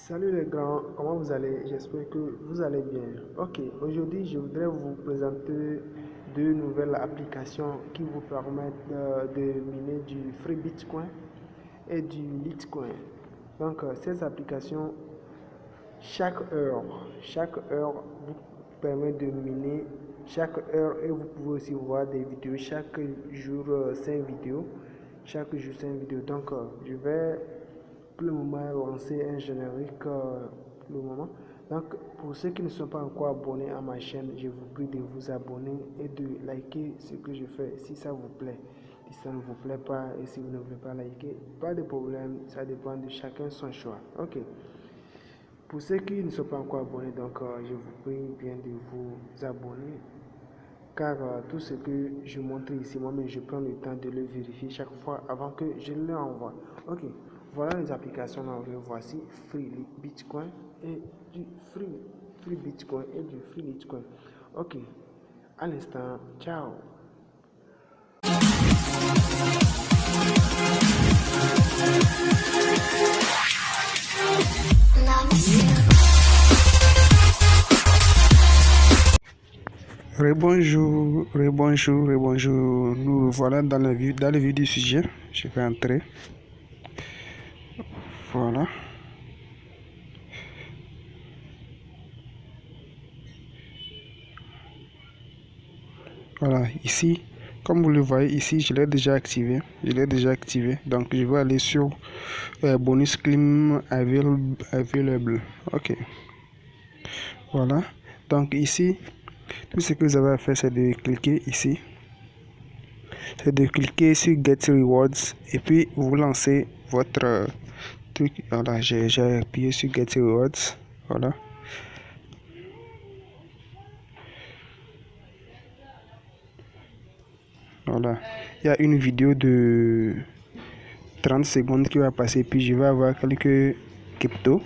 Salut les grands, comment vous allez? J'espère que vous allez bien. Ok, aujourd'hui je voudrais vous présenter deux nouvelles applications qui vous permettent de miner du free Bitcoin et du Litecoin. Donc ces applications, chaque heure vous permet de miner chaque heure et vous pouvez aussi voir des vidéos chaque jour, 5 vidéos. Chaque jour 5 vidéos. Donc je vais pour le moment lancer un générique pour le moment. Donc pour ceux qui ne sont pas encore abonnés à ma chaîne, je vous prie de vous abonner et de liker ce que je fais si ça vous plaît. Si ça ne vous plaît pas et si vous ne voulez pas liker, pas de problème, ça dépend de chacun son choix. Ok. Pour ceux qui ne sont pas encore abonnés, donc je vous prie bien de vous abonner car tout ce que je montre ici, moi-même je prends le temps de le vérifier chaque fois avant que je le envoie. Ok, voilà les applications. Voici Free Bitcoin et du Free Bitcoin et du Free Litecoin. Ok, à l'instant, ciao. Rebonjour, rebonjour, rebonjour. Nous voilà dans le vif du sujet. Je vais entrer. Voilà. Voilà, ici, comme vous le voyez ici, je l'ai déjà activé. Donc, je vais aller sur bonus claim available. Ok. Voilà. Donc, ici, tout ce que vous avez à faire, c'est de cliquer ici. C'est de cliquer sur Get Rewards. Et puis, vous lancez votre truc. Voilà, j'ai appuyé sur Get Rewards. Voilà. Voilà. Il y a une vidéo de 30 secondes qui va passer. Puis, je vais avoir quelques cryptos.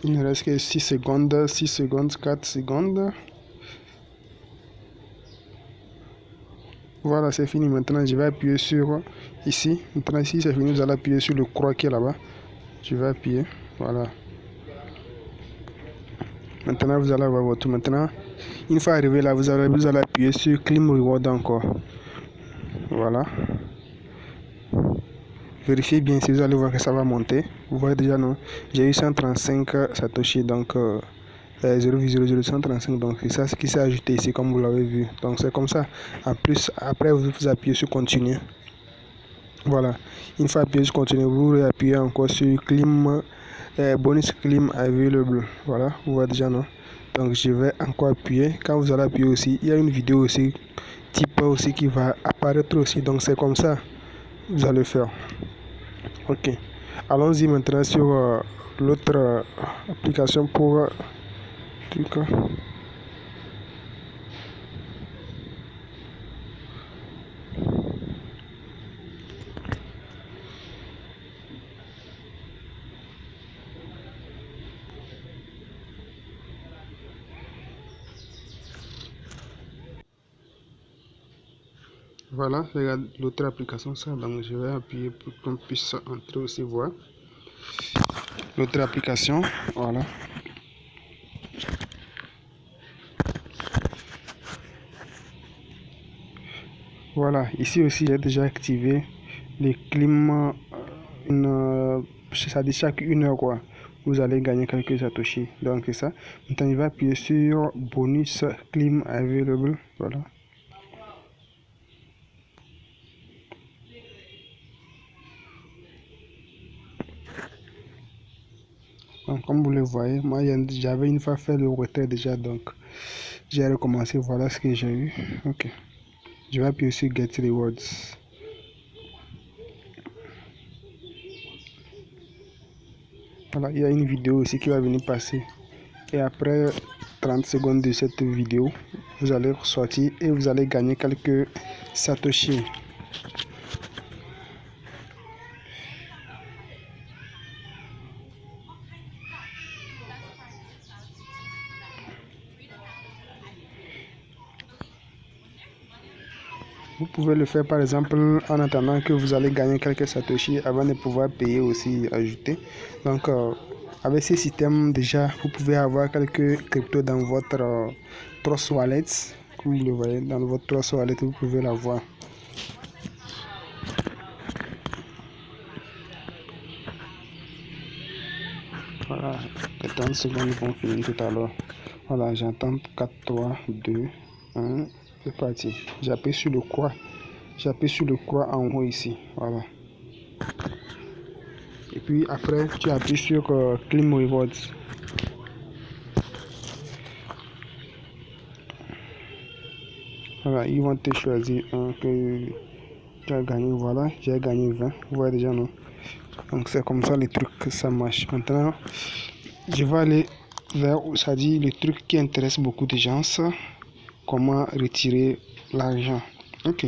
Il ne reste que 6 secondes, 4 secondes. Voilà, c'est fini. Maintenant, je vais appuyer sur ici. Maintenant, ici, c'est fini. Vous allez appuyer sur le croix qui est là-bas. Je vais appuyer. Voilà. Maintenant, vous allez avoir votre. Maintenant, une fois arrivé là, vous allez appuyer sur Claim Reward encore. Voilà. Vérifiez bien si vous allez voir que ça va monter. Vous voyez déjà, non? J'ai eu 135 Satoshi, donc 0,00135, donc c'est ça ce qui s'est ajouté ici, comme vous l'avez vu. Donc c'est comme ça. En plus, après, vous appuyez sur Continue. Voilà. Une fois appuyé sur Continue, vous réappuyez encore sur Claim, Bonus Claim Available. Voilà, vous voyez déjà, non? Donc je vais encore appuyer. Quand vous allez appuyer aussi, il y a une vidéo aussi, type aussi qui va apparaître aussi. Donc c'est comme ça, vous allez faire. Ok, allons-y maintenant sur l'autre application pour truc. Voilà, regarde l'autre application ça, donc je vais appuyer pour qu'on puisse entrer aussi voir l'autre application. Voilà. Voilà, ici aussi j'ai déjà activé les climats, ça dit chaque 1 heure quoi, vous allez gagner quelques satoshi. Donc c'est ça. Maintenant il va appuyer sur bonus clim available. Voilà. Donc, comme vous le voyez, moi j'avais une fois fait le retrait déjà, donc j'ai recommencé. Voilà ce que j'ai eu. Ok, je vais appuyer sur Get Rewards. Voilà, il y a une vidéo aussi qui va venir passer. Et après 30 secondes de cette vidéo, vous allez ressortir et vous allez gagner quelques satoshi. Vous pouvez le faire par exemple en attendant que vous allez gagner quelques satoshi avant de pouvoir payer aussi, ajouter. Donc avec ces systèmes déjà, vous pouvez avoir quelques cryptos dans votre Trust Wallet. Comme vous le voyez dans votre Trust Wallet, vous pouvez l'avoir. Voilà, les 30 secondes vont finir tout à l'heure. Voilà, j'entends 4, 3, 2, 1, c'est parti. J'appuie sur le croix. J'appuie sur le croix en haut ici. Voilà. Et puis après, tu appuies sur Claim Rewards. Voilà, ils vont te choisir un que tu as gagné. Voilà, j'ai gagné 20. Vous voyez déjà, non? Donc c'est comme ça les trucs que ça marche. Maintenant, je vais aller vers, ça dit, le truc qui intéresse beaucoup de gens, ça, comment retirer l'argent. Ok.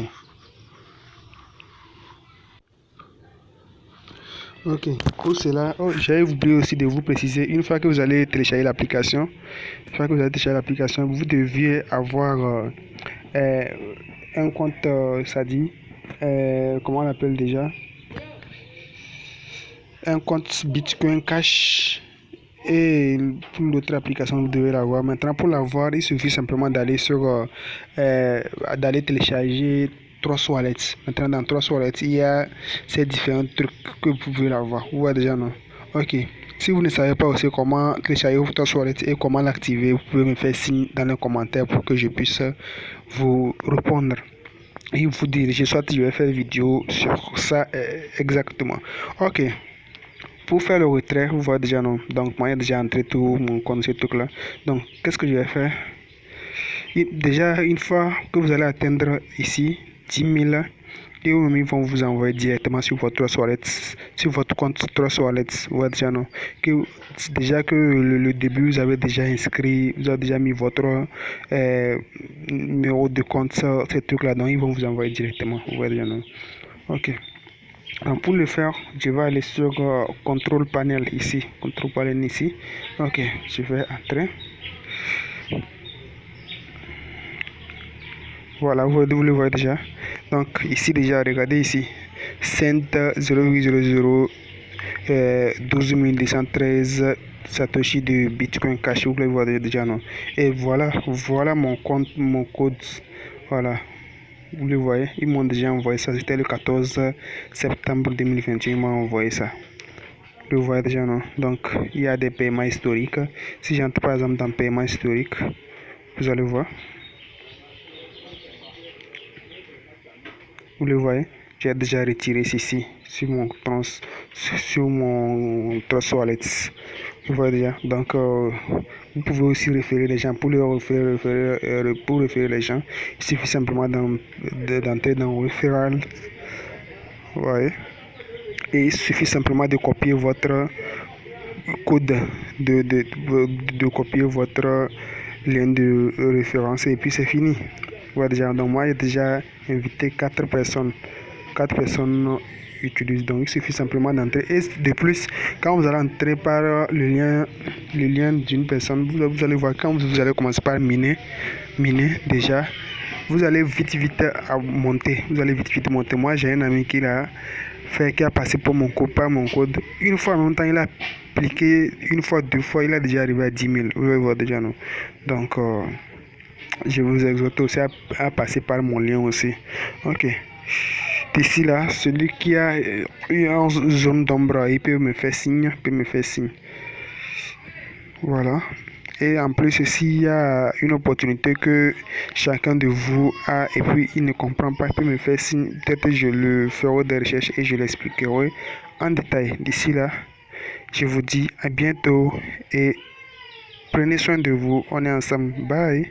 Ok, pour cela, j'avais oublié aussi de vous préciser, une fois que vous allez télécharger l'application, vous deviez avoir un compte, ça dit, comment on l'appelle déjà, un compte Bitcoin Cash. Et pour l'autre application, vous devez l'avoir. Maintenant, pour l'avoir, il suffit simplement d'aller d'aller télécharger Trust Wallet. Maintenant, dans Trust Wallet, il y a ces différents trucs que vous pouvez l'avoir. Vous voyez déjà, non? Ok. Si vous ne savez pas aussi comment télécharger votre Trust Wallet et comment l'activer, vous pouvez me faire signe dans les commentaires pour que je puisse vous répondre et vous diriger. Soit je vais faire une vidéo sur ça exactement. Ok. Pour faire le retrait, vous voyez déjà, non? Donc, moi, j'ai déjà entré tout mon compte, ce truc là. Donc, qu'est-ce que je vais faire? Déjà, une fois que vous allez atteindre ici 10 000, et ils vont vous envoyer directement sur votre Trust Wallet, sur votre compte Trust Wallet. Vous voyez déjà, non? Déjà que le début, vous avez déjà inscrit, vous avez déjà mis votre numéro de compte, ces trucs là. Donc, ils vont vous envoyer directement. Vous voyez déjà, non? Ok. Donc pour le faire, je vais aller sur contrôle panel ici. Contrôle panel ici. Ok, je vais entrer. Voilà, vous le voyez déjà. Donc ici déjà, regardez ici. Cent 0,00 12 213 Satoshi de Bitcoin Cash. Vous le voyez déjà, non? Et voilà mon compte, mon code. Voilà. Vous le voyez, ils m'ont déjà envoyé ça. C'était le 14 septembre 2021. Ils m'ont envoyé ça. Vous le voyez déjà, non? Donc, il y a des paiements historiques. Si j'entre par exemple dans paiement historique, vous allez voir. Vous le voyez, j'ai déjà retiré ceci sur mon Trust Wallet. Vous voyez déjà. Donc, vous pouvez aussi référer les gens. Pour référer les gens, il suffit simplement d'entrer dans Referral. Vous voyez. Et il suffit simplement de copier votre code, de copier votre lien de référence et puis c'est fini. Ouais, déjà, donc moi j'ai déjà invité 4 personnes. 4 personnes utilisent, donc il suffit simplement d'entrer. Et de plus, quand vous allez entrer par le lien d'une personne, vous allez voir, quand vous allez commencer par miner déjà, vous allez vite à monter. Vous allez vite monter. Moi j'ai un ami qui a passé par mon code. Une fois en même temps, il a appliqué une fois, 2 fois, il a déjà arrivé à 10 000. Vous allez voir déjà, non? Donc, je vous exhorte aussi à passer par mon lien aussi. Ok. D'ici là, celui qui a en zone d'ombre, il peut me faire signe. Voilà. Et en plus, s'il y a une opportunité que chacun de vous a et puis il ne comprend pas, il peut me faire signe. Peut-être je le ferai des recherches et je l'expliquerai en détail. D'ici là, je vous dis à bientôt et prenez soin de vous. On est ensemble. Bye.